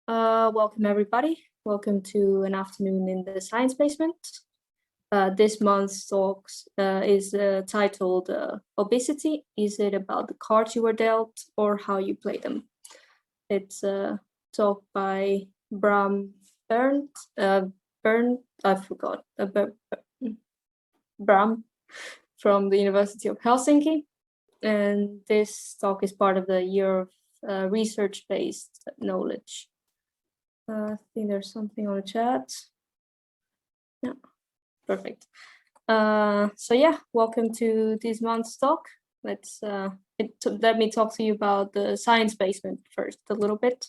Welcome everybody. Welcome to an afternoon in the science basement. This month's talks is titled Obesity. Is it about the cards you were dealt or how you play them? It's a talk by Bram Bram from the University of Helsinki. And this talk is part of the year of research-based knowledge. I think there's something on the chat. Yeah, perfect. So yeah, welcome to this month's talk. Let me talk to you about the science basement first a little bit.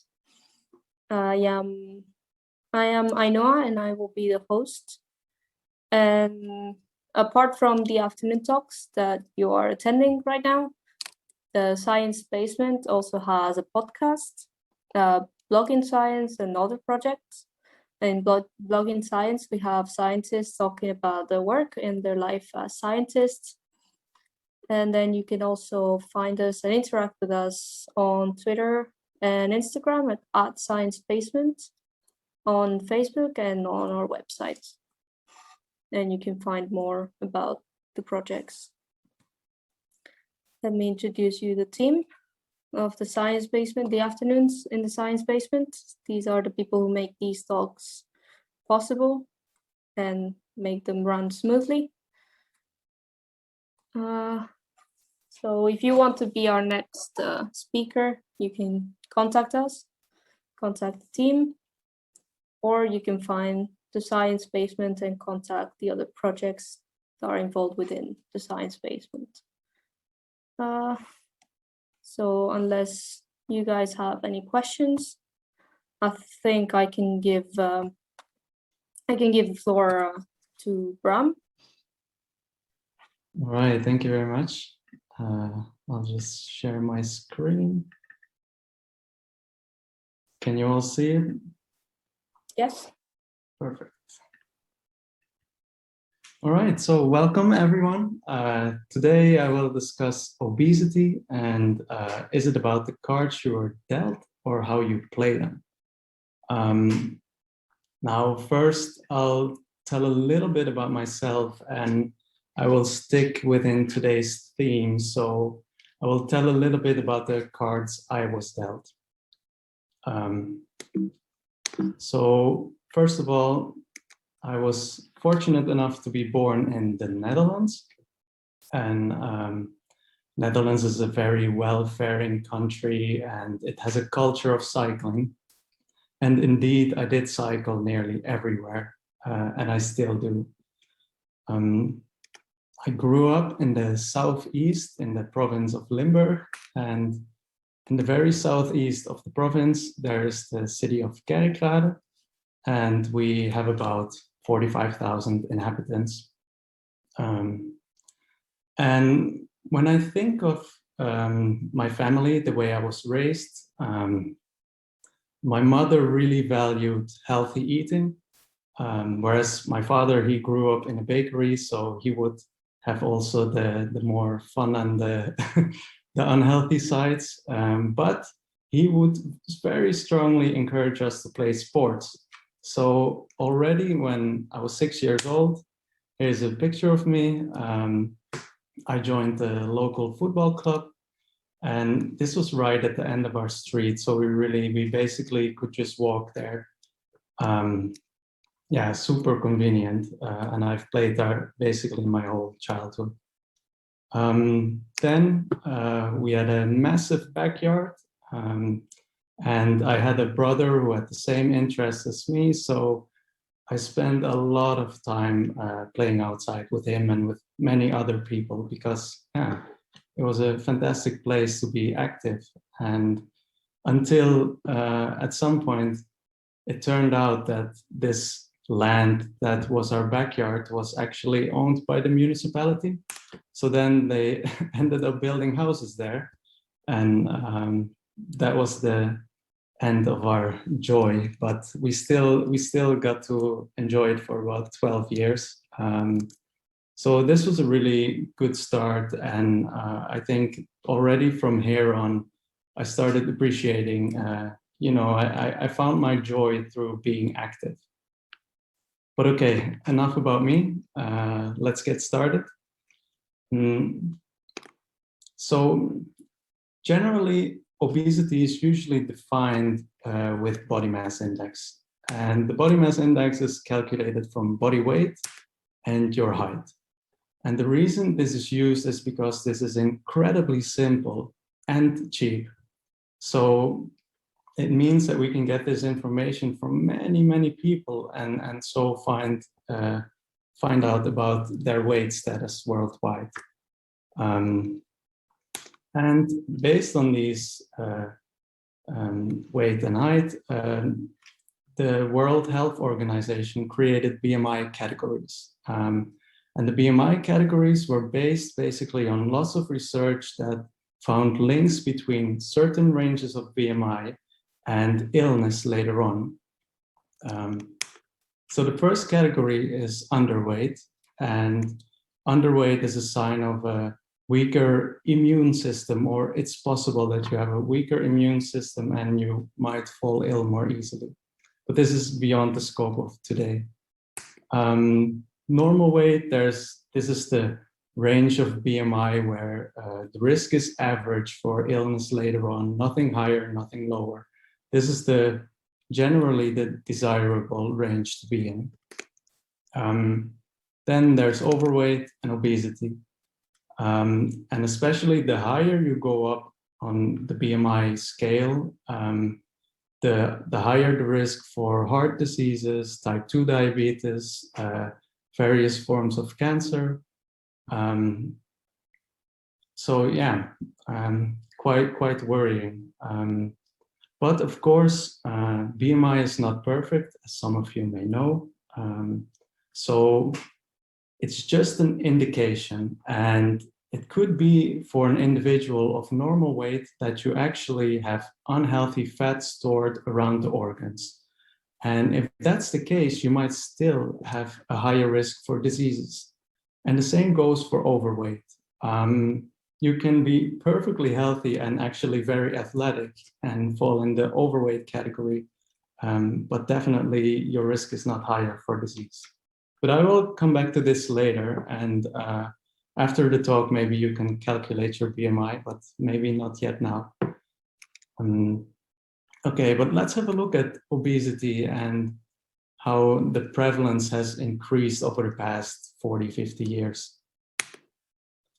I am Ainoa and I will be the host. And apart from the afternoon talks that you are attending right now, the science basement also has a podcast, Blog in Science and other projects. In Blog in Science, we have scientists talking about their work and their life as scientists. And then you can also find us and interact with us on Twitter and Instagram at @sciencebasement, on Facebook and on our website. And you can find more about the projects. Let me introduce you the team of the science basement, the afternoons in the science basement. These are the people who make these talks possible and make them run smoothly. So if you want to be our next speaker, you can contact us, contact the team, or you can find the science basement and contact the other projects that are involved within the science basement. So unless you guys have any questions, I think I can give the floor to Bram. All right, thank you very much. I'll just share my screen. Can you all see it? Yes. Perfect. All right, so welcome everyone. Today I will discuss obesity and is it about the cards you are dealt or how you play them? Now first I'll tell a little bit about myself and I will stick within today's theme. So I will tell a little bit about the cards I was dealt. So first of all, I was fortunate enough to be born in the Netherlands, and Netherlands is a very well-faring country and it has a culture of cycling. And indeed, I did cycle nearly everywhere, and I still do. I grew up in the southeast, in the province of Limburg, and in the very southeast of the province, there is the city of Kerkrade, and we have about 45,000 inhabitants. And when I think of my family, the way I was raised, my mother really valued healthy eating, whereas my father, he grew up in a bakery, so he would have also the more fun and the, the unhealthy sides, but he would very strongly encourage us to play sports. So already when I was 6 years old, here's a picture of me. I joined the local football club, and this was right at the end of our street. So we basically could just walk there. Yeah, super convenient. And I've played there basically my whole childhood. Then we had a massive backyard. And I had a brother who had the same interests as me, so I spent a lot of time playing outside with him and with many other people because yeah, it was a fantastic place to be active. And until at some point, it turned out that this land that was our backyard was actually owned by the municipality. So then they ended up building houses there, and that was the end of our joy, but we still got to enjoy it for about 12 years. So this was a really good start, and I think already from here on, I started appreciating you know, I found my joy through being active. But okay, enough about me. Let's get started. So generally, obesity is usually defined with body mass index. And the body mass index is calculated from body weight and your height. And the reason this is used is because this is incredibly simple and cheap. So it means that we can get this information from many, many people and so find out about their weight status worldwide. And based on these weight and height, the World Health Organization created BMI categories. And the BMI categories were based basically on lots of research that found links between certain ranges of BMI and illness later on. So the first category is underweight, and underweight is a sign of a weaker immune system, or it's possible that you have a weaker immune system and you might fall ill more easily. But this is beyond the scope of today. Normal weight, this is the range of BMI where the risk is average for illness later on, nothing higher, nothing lower. This is generally the desirable range to be in. Then there's overweight and obesity. And especially the higher you go up on the BMI scale, the higher the risk for heart diseases, type 2 diabetes, various forms of cancer. So yeah, quite worrying. But of course, BMI is not perfect, as some of you may know. So it's just an indication, and it could be for an individual of normal weight that you actually have unhealthy fat stored around the organs. And if that's the case, you might still have a higher risk for diseases. And the same goes for overweight. You can be perfectly healthy and actually very athletic and fall in the overweight category, but definitely your risk is not higher for disease. But I will come back to this later, and after the talk, maybe you can calculate your BMI, but maybe not yet now. Okay, but let's have a look at obesity and how the prevalence has increased over the past 40, 50 years.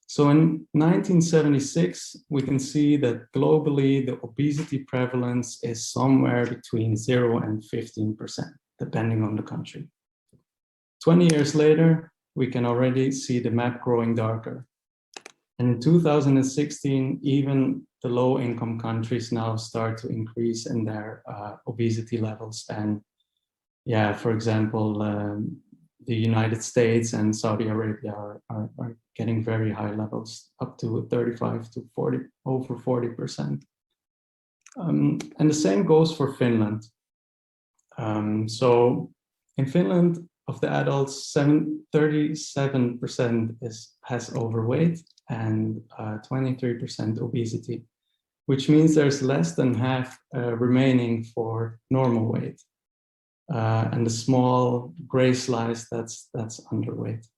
So in 1976, we can see that globally, the obesity prevalence is somewhere between 0 and 15%, depending on the country. 20 years later, we can already see the map growing darker. And in 2016, even the low-income countries now start to increase in their obesity levels. And yeah, for example, the United States and Saudi Arabia are getting very high levels, up to 35 to 40, over 40%. And the same goes for Finland. So in Finland, of the adults, 37% has overweight and 23% obesity, which means there's less than half remaining for normal weight. And the small gray slice, that's underweight.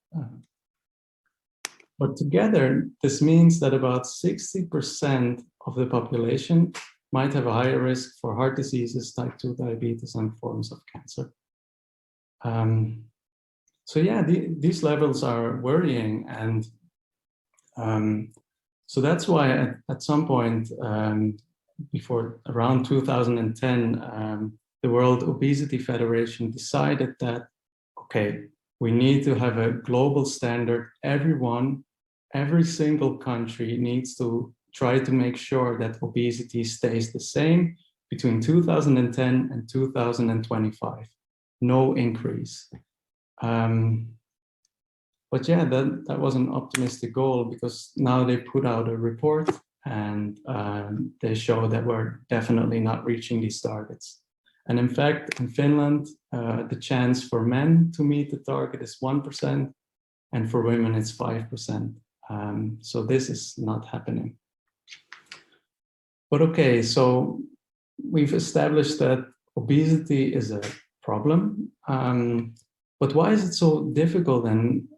But together, this means that about 60% of the population might have a higher risk for heart diseases, type 2 diabetes, and forms of cancer. So yeah, these levels are worrying, and so that's why at some point before around 2010, the World Obesity Federation decided that, okay, we need to have a global standard. Every single country needs to try to make sure that obesity stays the same between 2010 and 2025. No increase. But yeah, that was an optimistic goal, because now they put out a report and they show that we're definitely not reaching these targets. And in fact, in Finland, the chance for men to meet the target is 1%, and for women it's 5%. So this is not happening. But okay, so we've established that obesity is a problem, but why is it so difficult, and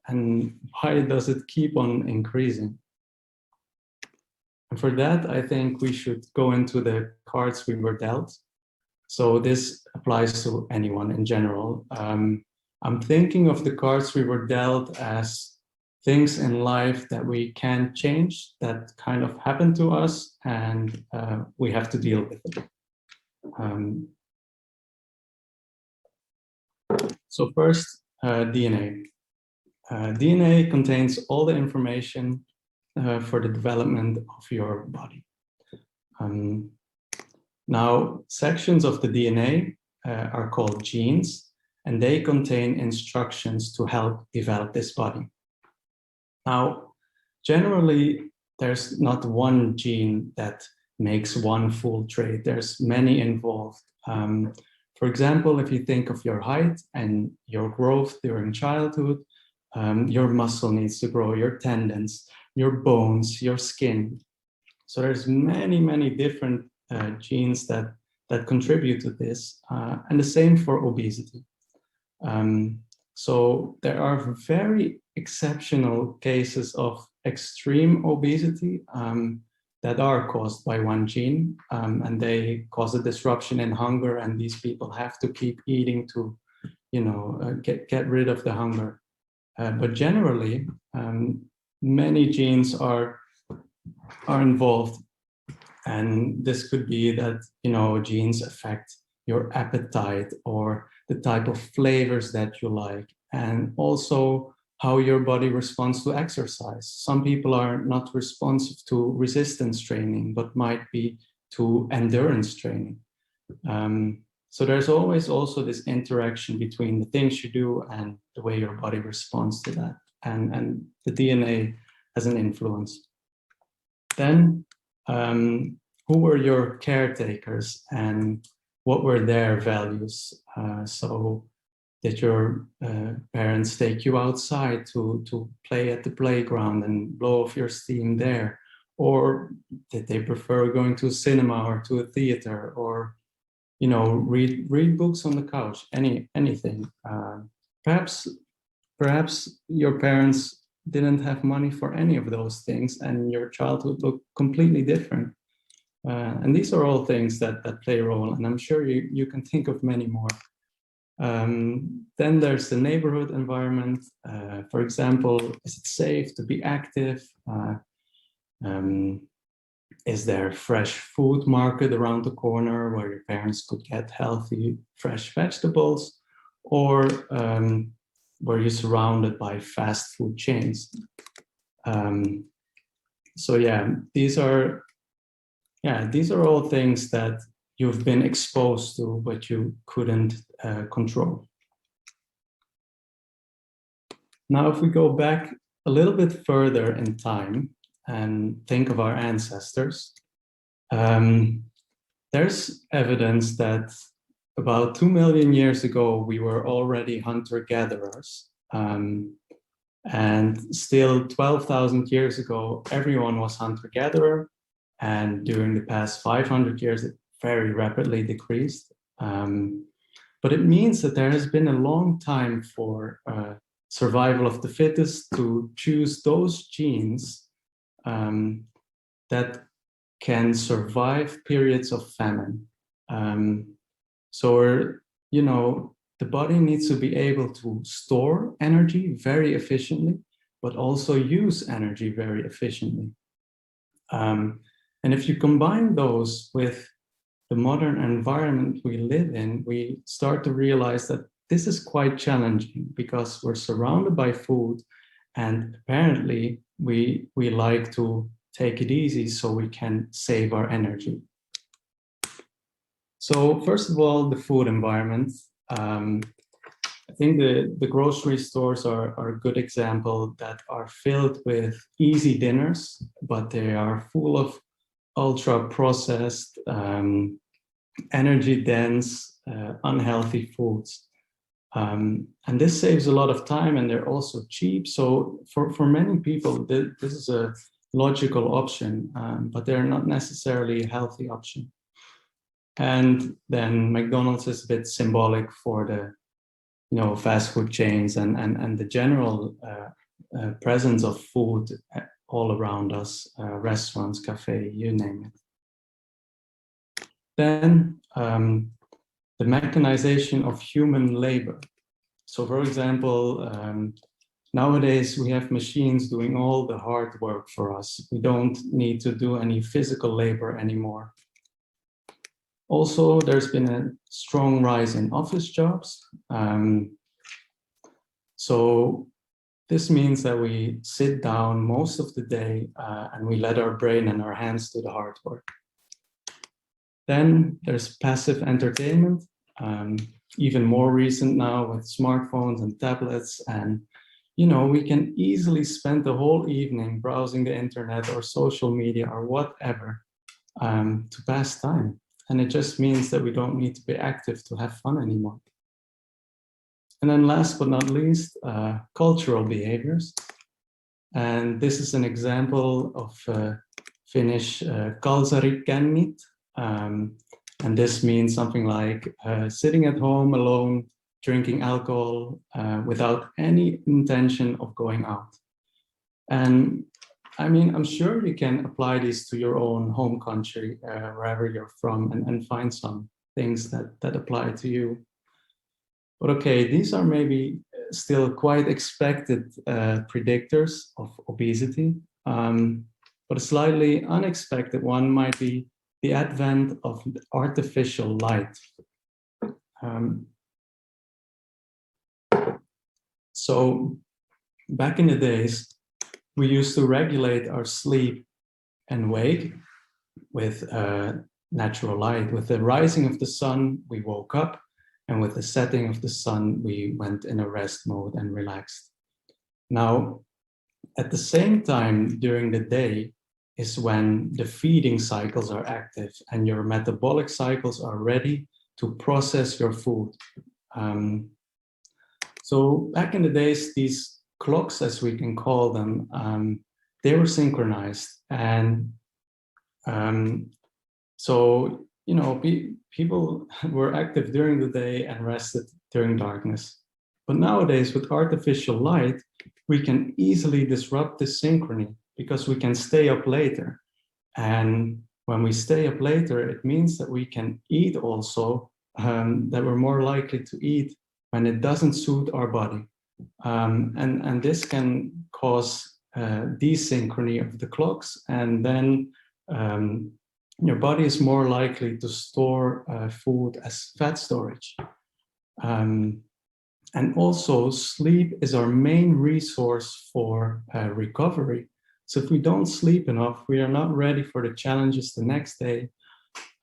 why does it keep on increasing? And for that, I think we should go into the cards we were dealt. So this applies to anyone in general. I'm thinking of the cards we were dealt as things in life that we can't change, that kind of happen to us, and we have to deal with it. So first, DNA. DNA contains all the information for the development of your body. Now, sections of the DNA are called genes, and they contain instructions to help develop this body. Now, generally, there's not one gene that makes one full trait. There's many involved. For example, if you think of your height and your growth during childhood, your muscle needs to grow, your tendons, your bones, your skin. So there's many, many different genes that contribute to this, and the same for obesity. So there are very exceptional cases of extreme obesity that are caused by one gene, and they cause a disruption in hunger, and these people have to keep eating to, get rid of the hunger. But generally, many genes are involved, and this could be that genes affect your appetite or the type of flavors that you like, and also how your body responds to exercise. Some people are not responsive to resistance training, but might be to endurance training. So there's always also this interaction between the things you do and the way your body responds to that. And the DNA has an influence. Then, who were your caretakers and what were their values? So did your parents take you outside to play at the playground and blow off your steam there? Or did they prefer going to a cinema or to a theater, or read books on the couch? Anything. Perhaps your parents didn't have money for any of those things, and your childhood looked completely different. And these are all things that play a role, and I'm sure you can think of many more. Then there's the neighborhood environment. For example, is it safe to be active? Is there a fresh food market around the corner where your parents could get healthy, fresh vegetables? Or were you surrounded by fast food chains? So yeah, these are all things that you've been exposed to, but you couldn't control. Now, if we go back a little bit further in time and think of our ancestors, there's evidence that about 2 million years ago, we were already hunter-gatherers. And still 12,000 years ago, everyone was hunter-gatherer. And during the past 500 years, it very rapidly decreased. But it means that there has been a long time for survival of the fittest to choose those genes that can survive periods of famine. So, the body needs to be able to store energy very efficiently, but also use energy very efficiently. And if you combine those with the modern environment we live in, we start to realize that this is quite challenging because we're surrounded by food, and apparently we like to take it easy so we can save our energy. So first of all, the food environment. I think the grocery stores are a good example that are filled with easy dinners, but they are full of ultra processed, energy dense, unhealthy foods. And this saves a lot of time, and they're also cheap. So for many people, this is a logical option, but they're not necessarily a healthy option. And then McDonald's is a bit symbolic for the, fast food chains and the general presence of food all around us, restaurants, cafe, you name it. Then the mechanization of human labor. So for example, nowadays we have machines doing all the hard work for us. We don't need to do any physical labor anymore. Also, there's been a strong rise in office jobs. So this means that we sit down most of the day and we let our brain and our hands do the hard work. Then there's passive entertainment, even more recent now with smartphones and tablets. And, we can easily spend the whole evening browsing the internet or social media or whatever to pass time. And it just means that we don't need to be active to have fun anymore. And then last but not least, cultural behaviors. And this is an example of Finnish kalsarikännit. And this means something like sitting at home alone, drinking alcohol without any intention of going out. And I mean, I'm sure you can apply these to your own home country, wherever you're from, and find some things that apply to you. But okay, these are maybe still quite expected predictors of obesity. But a slightly unexpected one might be the advent of artificial light. So back in the days, we used to regulate our sleep and wake with natural light. With the rising of the sun, we woke up, and with the setting of the sun, we went in a rest mode and relaxed. Now, at the same time during the day is when the feeding cycles are active and your metabolic cycles are ready to process your food. So back in the days, these clocks, as we can call them, they were synchronized. And so, people were active during the day and rested during darkness. But nowadays, with artificial light, we can easily disrupt this synchrony because we can stay up later. And when we stay up later, it means that we can eat also, that we're more likely to eat when it doesn't suit our body. And this can cause desynchrony of the clocks, and then your body is more likely to store food as fat storage. And also, sleep is our main resource for recovery. So if we don't sleep enough, we are not ready for the challenges the next day.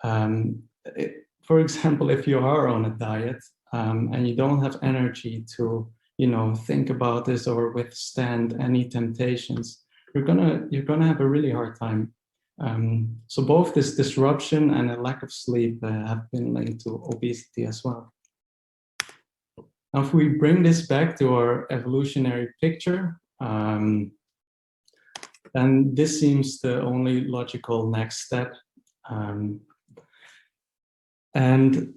For example, if you are on a diet and you don't have energy to, think about this or withstand any temptations, you're gonna have a really hard time. So both this disruption and a lack of sleep have been linked to obesity as well. Now, if we bring this back to our evolutionary picture, then this seems the only logical next step. And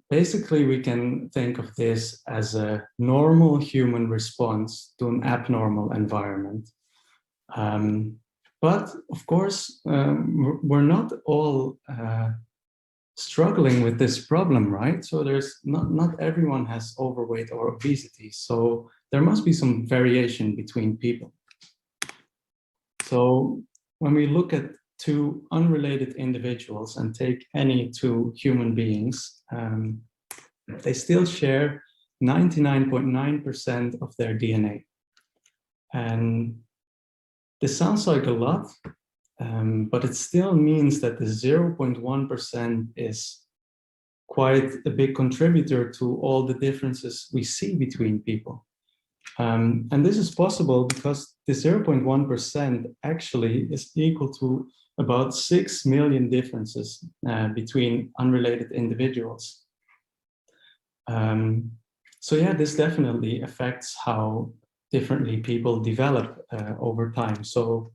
basically, we can think of this as a normal human response to an abnormal environment. But of course, we're not all struggling with this problem, right? So there's not everyone has overweight or obesity. So there must be some variation between people. So when we look at two unrelated individuals and take any two human beings, they still share 99.9% of their DNA. And this sounds like a lot, but it still means that the 0.1% is quite a big contributor to all the differences we see between people. And this is possible because the 0.1% actually is equal to about 6 million differences between unrelated individuals. So yeah, this definitely affects how differently people develop over time. So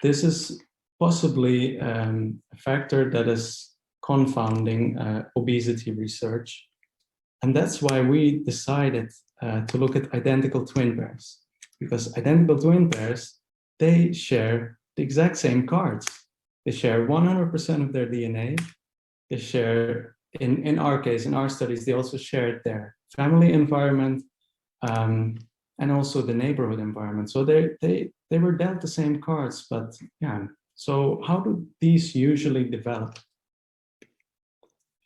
this is possibly a factor that is confounding obesity research. And that's why we decided to look at identical twin pairs, because identical twin pairs, they share the exact same cards. They share 100% of their DNA. They share, in our case, in our studies, they also shared their family environment and also the neighborhood environment. So they were dealt the same cards, but yeah. So how do these usually develop?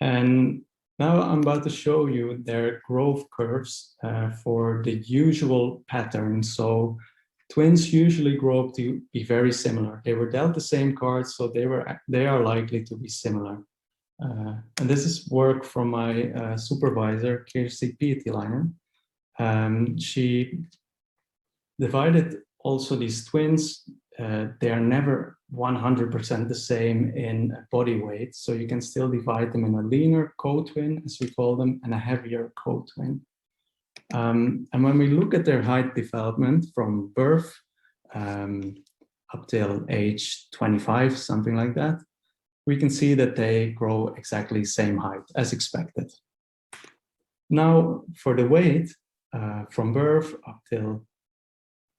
And now I'm about to show you their growth curves for the usual pattern. So twins usually grow up to be very similar. They were dealt the same cards, so they are likely to be similar. And this is work from my supervisor, Kirsi Pietilainen. She divided also these twins. They are never 100% the same in body weight. So you can still divide them in a leaner co-twin, as we call them, and a heavier co-twin. And when we look at their height development from birth up till age 25, something like that, we can see that they grow exactly same height as expected. Now, for the weight, from birth up till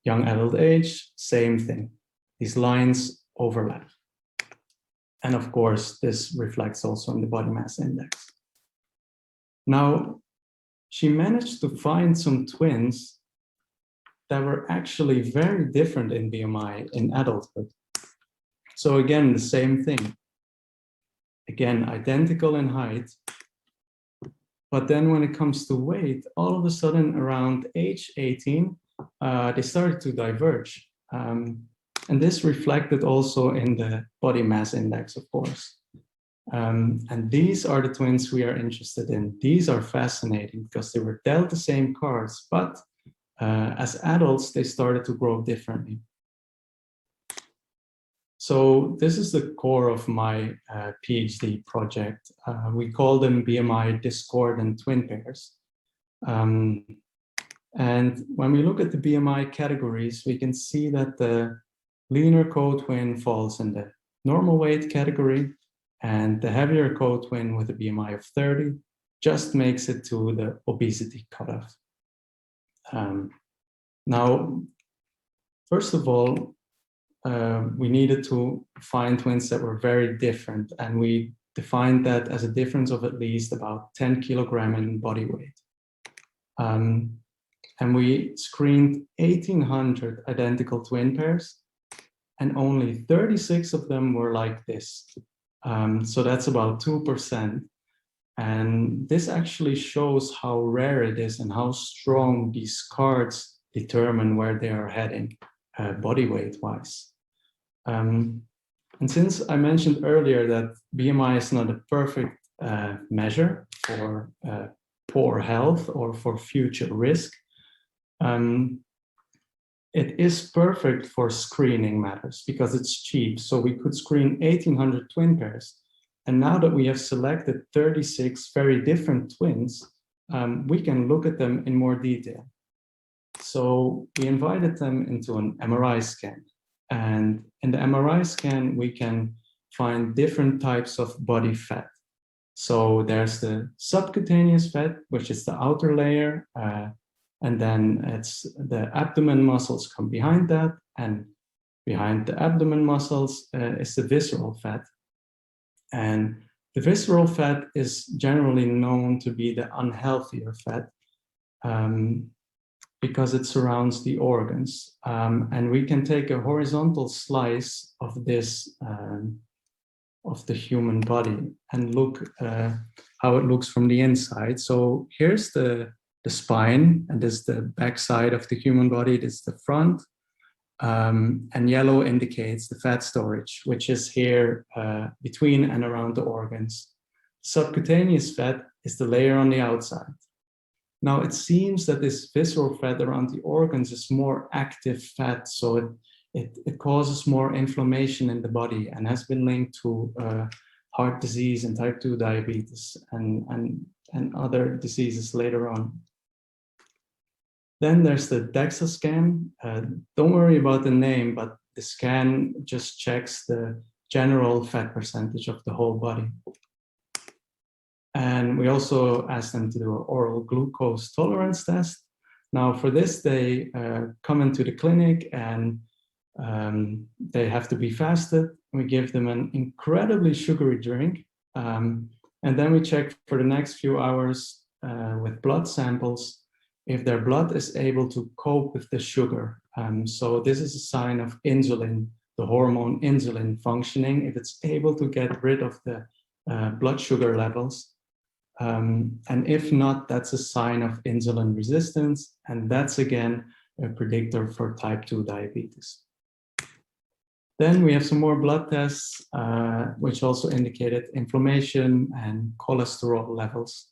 young adult age, same thing. These lines overlap. And of course, this reflects also on the body mass index. Now, she managed to find some twins that were actually very different in BMI in adulthood. So again, the same thing. Again, identical in height. But then when it comes to weight, all of a sudden around age 18, they started to diverge. And this reflected also in the body mass index, of course. And these are the twins we are interested in. These are fascinating because they were dealt the same cards, but as adults, they started to grow differently. So this is the core of my PhD project. We call them BMI discordant twin pairs. And when we look at the BMI categories, we can see that the leaner co-twin falls in the normal weight category, and the heavier co-twin with a BMI of 30 just makes it to the obesity cutoff. Now, first of all, we needed to find twins that were very different, and we defined that as a difference of at least about 10 kilograms in body weight. And we screened 1,800 identical twin pairs, and only 36 of them were like this. So that's about 2%. And this actually shows how rare it is and how strong these cards determine where they are heading, body weight-wise. And since I mentioned earlier that BMI is not a perfect measure for poor health or for future risk, it is perfect for screening matters because it's cheap. So we could screen 1,800 twin pairs. And now that we have selected 36 very different twins, we can look at them in more detail. So we invited them into an MRI scan. And in the MRI scan, we can find different types of body fat. So there's the subcutaneous fat, which is the outer layer. And then it's the abdomen muscles come behind that. And behind the abdomen muscles is the visceral fat. And the visceral fat is generally known to be the unhealthier fat because it surrounds the organs. And we can take a horizontal slice of this, of the human body and look how it looks from the inside. So here's the spine, and this is the back side of the human body, this is the front. And yellow indicates the fat storage, which is here between and around the organs. Subcutaneous fat is the layer on the outside. Now it seems that this visceral fat around the organs is more active fat, so it causes more inflammation in the body and has been linked to heart disease and type 2 diabetes and other diseases later on. Then there's the DEXA scan. Don't worry about the name, but the scan just checks the general fat percentage of the whole body. And we also asked them to do an oral glucose tolerance test. Now for this, they come into the clinic and they have to be fasted. We give them an incredibly sugary drink. And then we check for the next few hours with blood samples if their blood is able to cope with the sugar. So this is a sign of insulin, the hormone insulin functioning, if it's able to get rid of the blood sugar levels. And if not, that's a sign of insulin resistance. And that's again a predictor for type 2 diabetes. Then we have some more blood tests, which also indicated inflammation and cholesterol levels.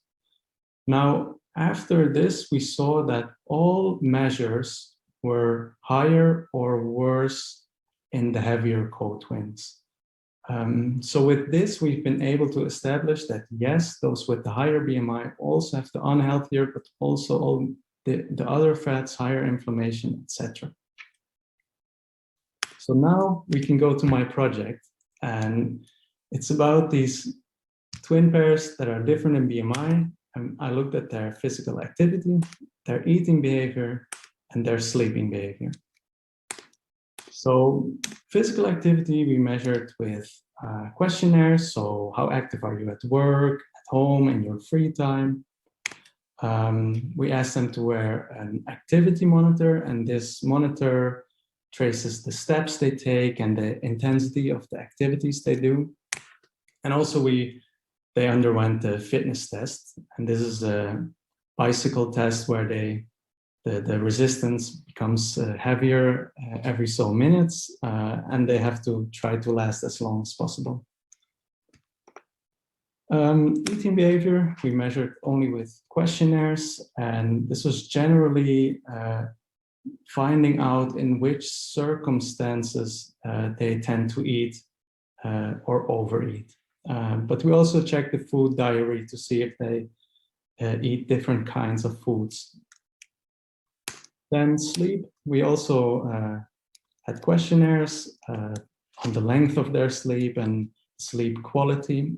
Now, after this, we saw that all measures were higher or worse in the heavier co-twins. So with this, we've been able to establish that yes, those with the higher BMI also have the unhealthier, but also all the other fats, higher inflammation, etc. So now we can go to my project, and it's about these twin pairs that are different in BMI. And I looked at their physical activity, their eating behavior, and their sleeping behavior. So physical activity we measured with questionnaires. So how active are you at work, at home, in your free time? We asked them to wear an activity monitor, and this monitor traces the steps they take and the intensity of the activities they do. And also they underwent a fitness test, and this is a bicycle test where the resistance becomes heavier every so minutes, and they have to try to last as long as possible. Eating behavior, we measured only with questionnaires, and this was generally finding out in which circumstances they tend to eat or overeat. But we also check the food diary to see if they eat different kinds of foods. Then sleep, we also had questionnaires on the length of their sleep and sleep quality.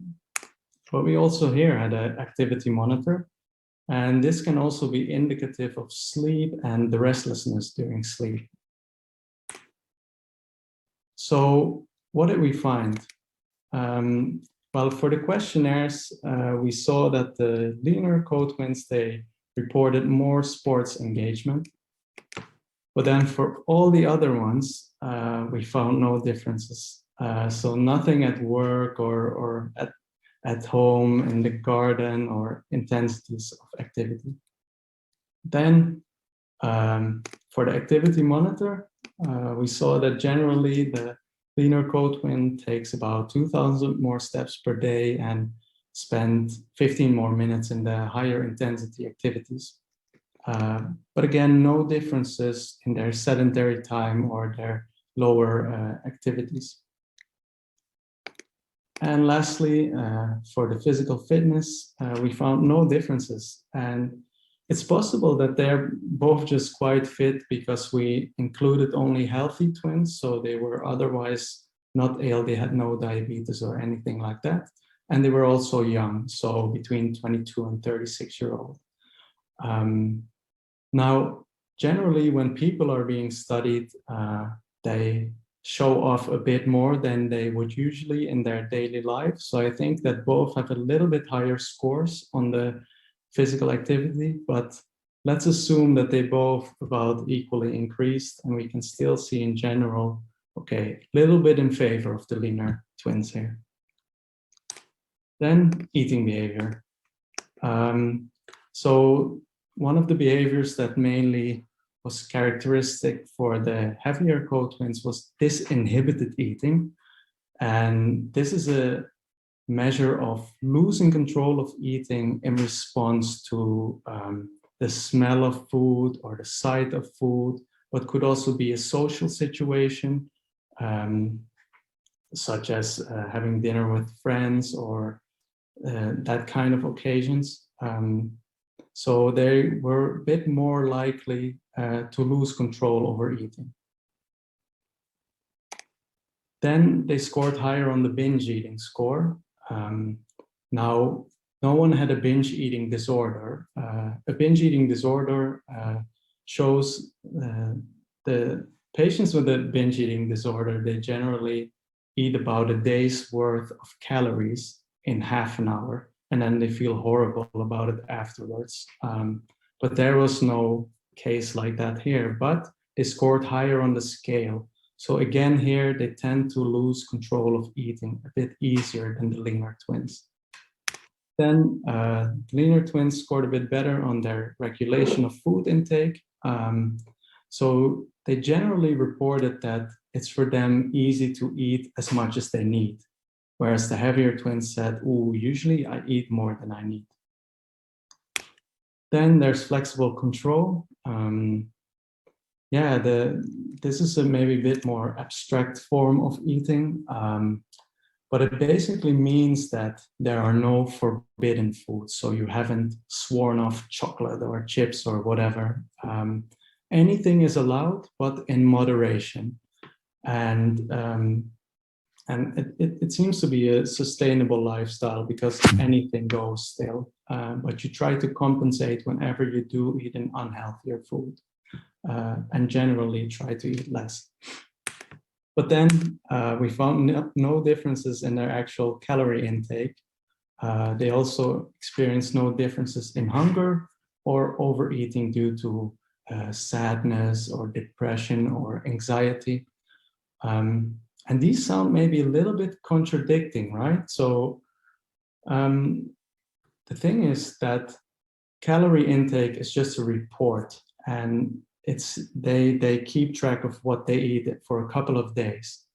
But we also here had an activity monitor, and this can also be indicative of sleep and the restlessness during sleep. So what did we find? Well, for the questionnaires, we saw that the leaner co-twins, they reported more sports engagement. But then for all the other ones, we found no differences. So nothing at work or at home, in the garden, or intensities of activity. Then for the activity monitor, we saw that generally the leaner co-twin takes about 2,000 more steps per day and spend 15 more minutes in the higher intensity activities. But again, no differences in their sedentary time or their lower activities. And lastly, for the physical fitness, we found no differences. And it's possible that they're both just quite fit because we included only healthy twins, so they were otherwise not ill, they had no diabetes or anything like that. And they were also young, so between 22 and 36-year-old. Now, generally, when people are being studied, they show off a bit more than they would usually in their daily life. So I think that both have a little bit higher scores on the physical activity, but let's assume that they both about equally increased, and we can still see in general, okay, a little bit in favor of the leaner twins here. Then eating behavior. So one of the behaviors that mainly was characteristic for the heavier co-twins was disinhibited eating. And this is a measure of losing control of eating in response to the smell of food or the sight of food, but could also be a social situation, such as having dinner with friends or that kind of occasions. So they were a bit more likely to lose control over eating. Then they scored higher on the binge eating score. Now, no one had a binge eating disorder. A binge eating disorder shows the patients with a binge eating disorder, they generally eat about a day's worth of calories in half an hour, and then they feel horrible about it afterwards. But there was no case like that here, but they scored higher on the scale. So again, here they tend to lose control of eating a bit easier than the leaner twins. Then leaner twins scored a bit better on their regulation of food intake. So they generally reported that it's for them easy to eat as much as they need. Whereas the heavier twins said, "Ooh, usually I eat more than I need." Then there's flexible control. This is a maybe bit more abstract form of eating, but it basically means that there are no forbidden foods. So you haven't sworn off chocolate or chips or whatever. Anything is allowed, but in moderation. And it seems to be a sustainable lifestyle because anything goes still, but you try to compensate whenever you do eat an unhealthier food, and generally try to eat less. But then we found no differences in their actual calorie intake. They also experienced no differences in hunger or overeating due to sadness or depression or anxiety. And these sound maybe a little bit contradicting, right? So the thing is that calorie intake is just a report, and they keep track of what they eat for a couple of days.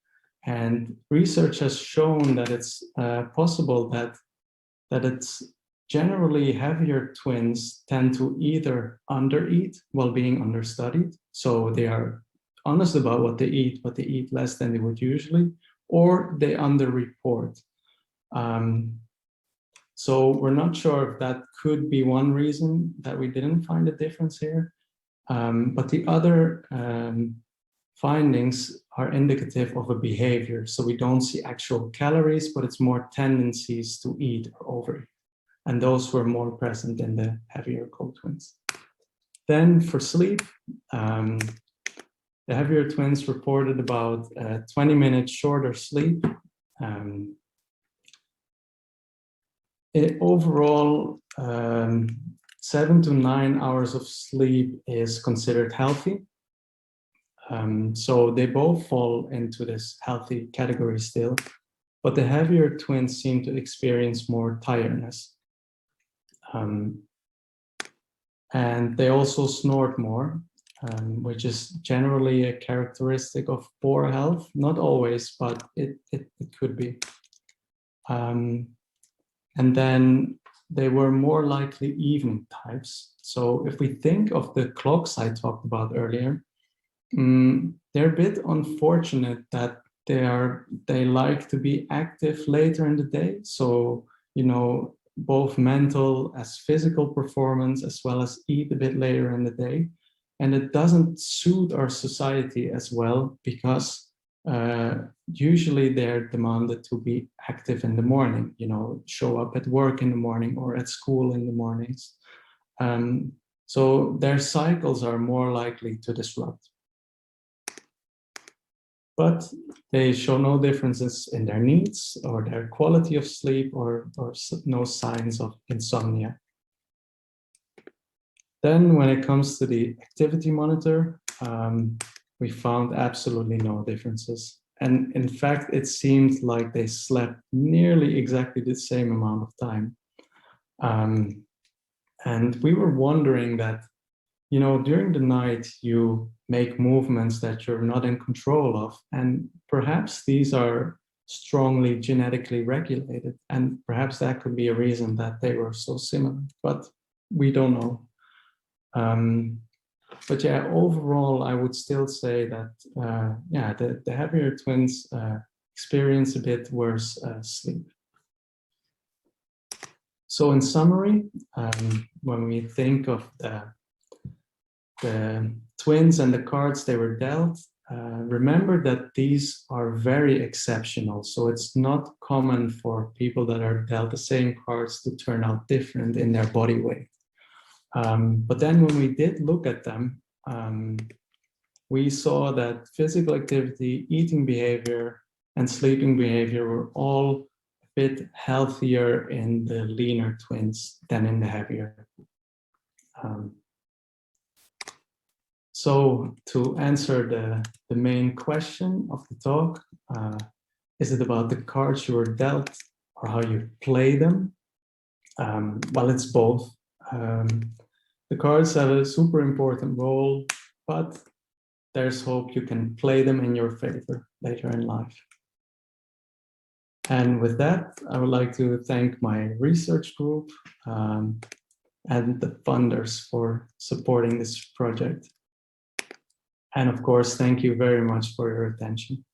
And research has shown that it's possible that it's generally heavier twins tend to either undereat while being understudied, so they are honest about what they eat, but they eat less than they would usually, or they underreport. So we're not sure if that could be one reason that we didn't find a difference here. But the other findings are indicative of a behavior. So we don't see actual calories, but it's more tendencies to eat or overeat. And those were more present in the heavier co-twins. Then for sleep, the heavier twins reported about 20 minutes shorter sleep. Overall, 7 to 9 hours of sleep is considered healthy. So they both fall into this healthy category still, but the heavier twins seem to experience more tiredness. And they also snort more, which is generally a characteristic of poor health. Not always, but it could be. And then they were more likely evening types. So if we think of the clocks I talked about earlier, they're a bit unfortunate that they like to be active later in the day. So, you know, both mental as physical performance, as well as eat a bit later in the day. And it doesn't suit our society as well, because usually they're demanded to be active in the morning, you know, show up at work in the morning or at school in the mornings. So their cycles are more likely to disrupt. But they show no differences in their needs or their quality of sleep, or no signs of insomnia. Then when it comes to the activity monitor, we found absolutely no differences. And in fact, it seemed like they slept nearly exactly the same amount of time. And we were wondering that, you know, during the night, you make movements that you're not in control of. And perhaps these are strongly genetically regulated. And perhaps that could be a reason that they were so similar, but we don't know. But yeah, overall, I would still say that, the heavier twins experience a bit worse sleep. So in summary, when we think of the twins and the cards they were dealt, remember that these are very exceptional. So it's not common for people that are dealt the same cards to turn out different in their body weight. But then when we did look at them, we saw that physical activity, eating behavior, and sleeping behavior were all a bit healthier in the leaner twins than in the heavier. So to answer the main question of the talk, is it about the cards you were dealt or how you play them? Well, it's both. The cards have a super important role, but there's hope you can play them in your favor later in life. And with that, I would like to thank my research group and the funders for supporting this project. And of course, thank you very much for your attention.